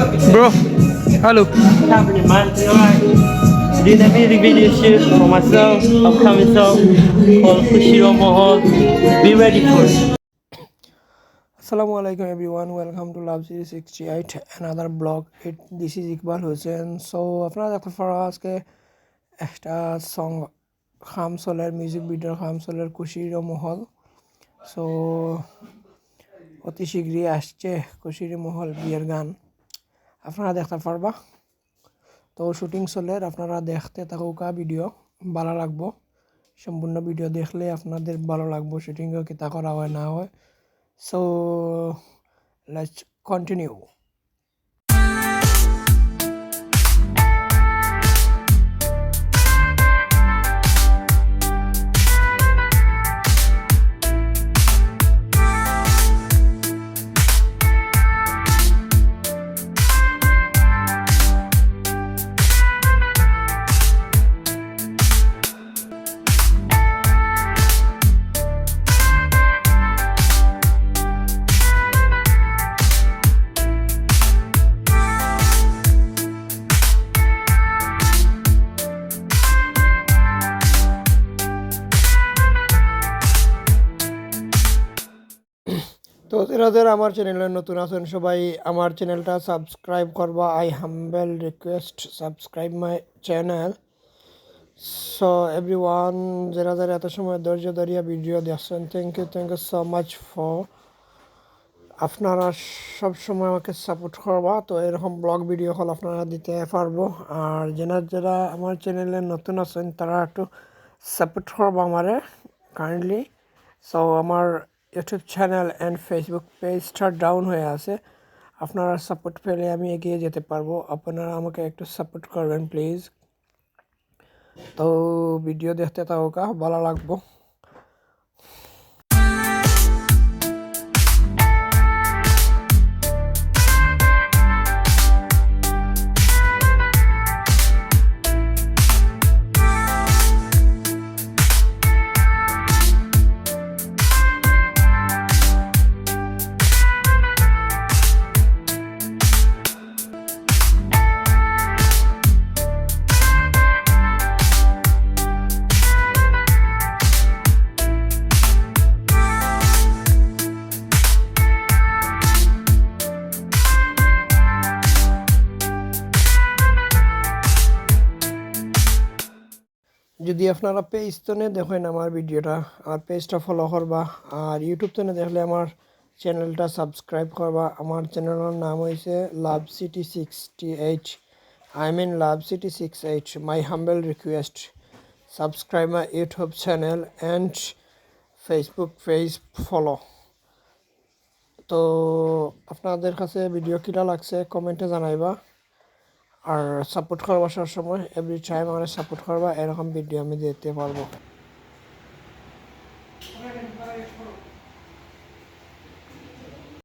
Bro, hello. What's happening, man? You alright? Doing a music video shoot for my song, upcoming song called Kushiro Mohol. Be ready for it. Assalamu alaikum everyone. Welcome to Love Series 68, another blog. This is Iqbal Hussain. So আপনারা দেখতে পারা আজকে একটা song খাম সোলের music video খাম সোলের খুশির মহল। So অতি শীঘ্রই আসছে খুশির মহল বিয়ের গান, আপনারা দেখতে পারবা। তো শুটিং চলের, আপনারা দেখতে থাকুকা ভিডিও, ভালো লাগবো। সম্পূর্ণ ভিডিও দেখলে আপনাদের ভালো লাগবো শুটিংও কিতা করা হয় না হয়। So let's continue. তো যারা আমার চ্যানেলে নতুন আছেন সবাই আমার চ্যানেলটা সাবস্ক্রাইব করবা। I humble request subscribe my channel. So everyone, যারা এত সময় ধৈর্য ধরিয়া ভিডিও দেখছেন, thank you so much for. আপনারা সব সময় আমাকে সাপোর্ট করবা। তো এরকম ব্লগ ভিডিও হল আপনারা দিতে পারবো। আর যারা আমার চ্যানেলে নতুন আছেন তারা একটু সাপোর্ট করবা আমারে কাইন্ডলি। সো আমার ইউটিউব চ্যানেল অ্যান্ড ফেসবুক পেজটা ডাউন হয়ে আছে, আপনারা সাপোর্ট পেলে আমি এগিয়ে যেতে পারবো। আপনারা আমাকে একটু সাপোর্ট করবেন প্লিজ। তো ভিডিও দেখতে থাকুকা, ভালো লাগবো। যদি আপনারা পেজ তো দেখেন আমার ভিডিওটা, আমার পেজটা ফলো করবা। আর ইউটিউব তো দেখলে আমার চ্যানেলটা সাবস্ক্রাইব করবা। আমার চ্যানেলের নাম হয়েছে love city 68, I mean love city 68। My humble request subscribe my YouTube channel and Facebook page follow. তো আপনাদের কাছে ভিডিও কিটা লাগছে কমেন্টে জানাইবা। আর সাপোর্ট করবা সব সময়, এভরি টাইম আমার সাপোর্ট করবা, এরকম ভিডিও আমি দিতে পারবো।